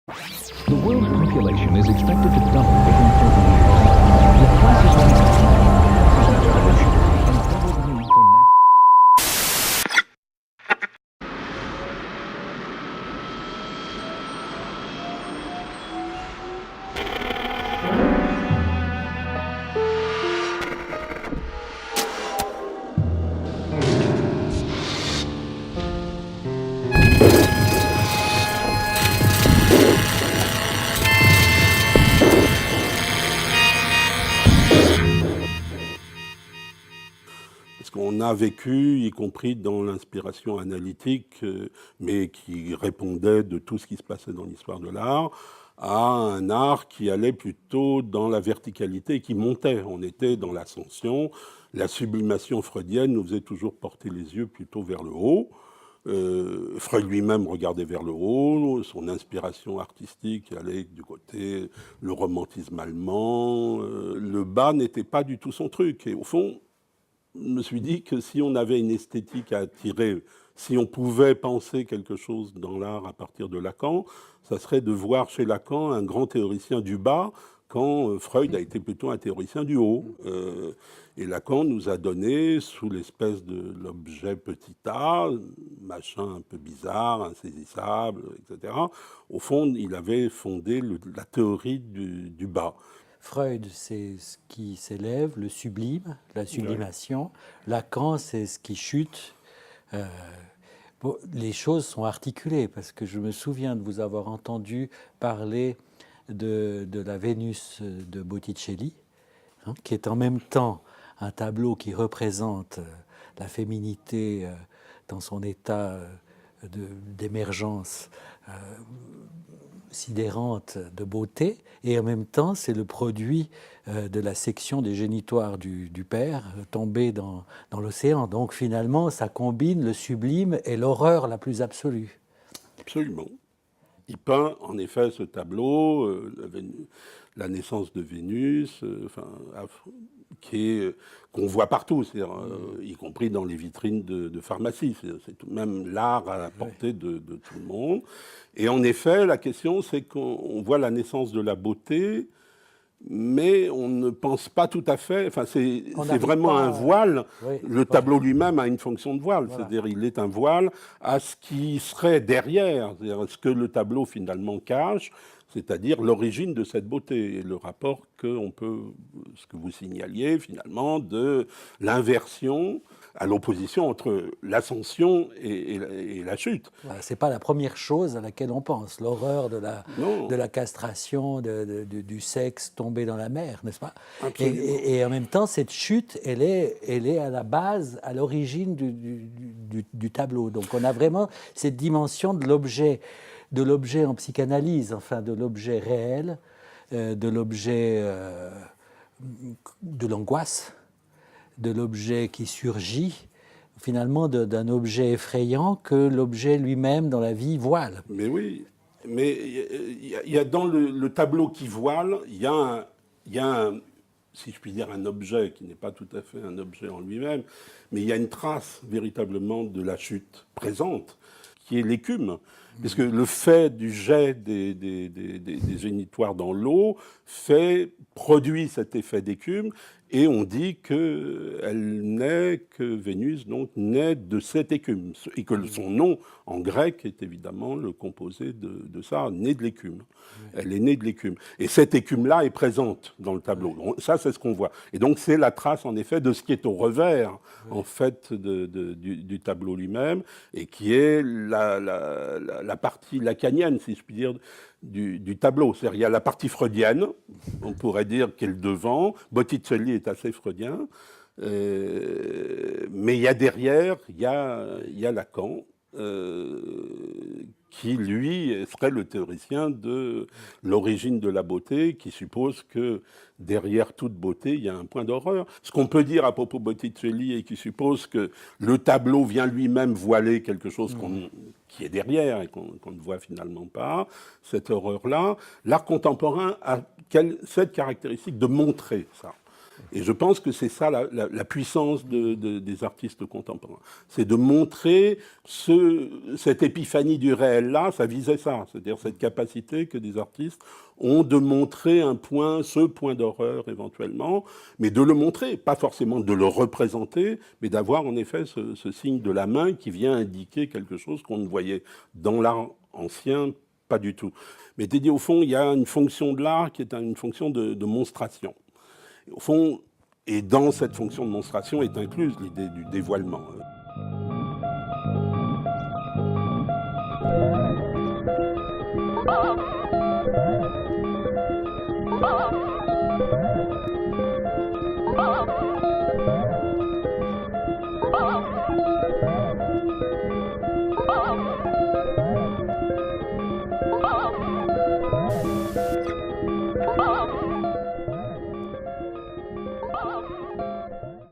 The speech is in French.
The world's population is expected to double within 30 years, with twice as many population and double the need for natural. Parce qu'on a vécu, y compris dans l'inspiration analytique, mais qui répondait de tout ce qui se passait dans l'histoire de l'art, à un art qui allait plutôt dans la verticalité, qui montait. On était dans l'ascension. La sublimation freudienne nous faisait toujours porter les yeux plutôt vers le haut. Freud lui-même regardait vers le haut, son inspiration artistique allait du côté le romantisme allemand. Le bas n'était pas du tout son truc. Et au fond, je me suis dit que si on avait une esthétique à attirer, si on pouvait penser quelque chose dans l'art à partir de Lacan, ça serait de voir chez Lacan un grand théoricien du bas, quand Freud a été plutôt un théoricien du haut. Et Lacan nous a donné, sous l'espèce de l'objet petit a, machin un peu bizarre, insaisissable, etc., au fond, il avait fondé la théorie du bas. Freud, c'est ce qui s'élève, le sublime, la sublimation. Lacan, c'est ce qui chute. Bon, les choses sont articulées, parce que je me souviens de vous avoir entendu parler de la Vénus de Botticelli, hein, qui est en même temps un tableau qui représente la féminité dans son état d'émergence sidérante de beauté, et en même temps c'est le produit de la section des génitoires du père tombé dans l'océan. Donc finalement ça combine le sublime et l'horreur la plus absolue. Absolument. Il peint en effet ce tableau, la naissance de Vénus, qu'on voit partout, y compris dans les vitrines de pharmacie. C'est tout de même l'art à la portée de tout le monde. Et en effet, la question, c'est qu'on voit la naissance de la beauté, mais on ne pense pas tout à fait. Enfin, c'est vraiment un voile. Oui, le tableau lui-même a une fonction de voile, voilà. C'est-à-dire il est un voile à ce qui serait derrière, c'est-à-dire ce que le tableau finalement cache, c'est-à-dire l'origine de cette beauté et le rapport qu'on peut, ce que vous signaliez finalement, de l'inversion à l'opposition entre l'ascension et la chute. Voilà, c'est pas la première chose à laquelle on pense, l'horreur de la castration, du sexe tombé dans la mer, n'est-ce pas? Et en même temps, cette chute, elle est à la base, à l'origine du tableau. Donc on a vraiment cette dimension de l'objet en psychanalyse, enfin de l'objet réel, de l'objet de l'angoisse, de l'objet qui surgit, finalement d'un objet effrayant que l'objet lui-même dans la vie voile. Mais oui, mais il y a dans le tableau qui voile, il y a un, si je puis dire, un objet qui n'est pas tout à fait un objet en lui-même, mais il y a une trace véritablement de la chute présente, qui est l'écume. Parce que le fait du jet des génitoires dans l'eau produit cet effet d'écume, et on dit que Vénus donc naît de cette écume, et que son nom en grec est évidemment le composé de ça, née de l'écume. Elle est née de l'écume. Et cette écume-là est présente dans le tableau. Ça, c'est ce qu'on voit. Et donc, c'est la trace, en effet, de ce qui est au revers, en fait, du tableau lui-même, et qui est la partie lacanienne, si je puis dire, du tableau. C'est-à-dire, il y a la partie freudienne, on pourrait dire qu'elle est devant. Botticelli est assez freudien. Mais il y a derrière, il y a Lacan, qui, lui, serait le théoricien de l'origine de la beauté, qui suppose que derrière toute beauté, il y a un point d'horreur. Ce qu'on peut dire à propos de Botticelli, et qui suppose que le tableau vient lui-même voiler quelque chose qui est derrière et qu'on ne voit finalement pas, cette horreur-là. L'art contemporain a cette caractéristique de montrer ça. Et je pense que c'est ça la puissance des artistes contemporains. C'est de montrer cette épiphanie du réel-là, ça visait ça, c'est-à-dire cette capacité que des artistes ont de montrer ce point d'horreur éventuellement, mais de le montrer, pas forcément de le représenter, mais d'avoir en effet ce signe de la main qui vient indiquer quelque chose qu'on ne voyait dans l'art ancien pas du tout. Mais t'es dit, au fond, il y a une fonction de l'art qui est une fonction de monstration. Au fond, et dans cette fonction de monstration est incluse l'idée du dévoilement.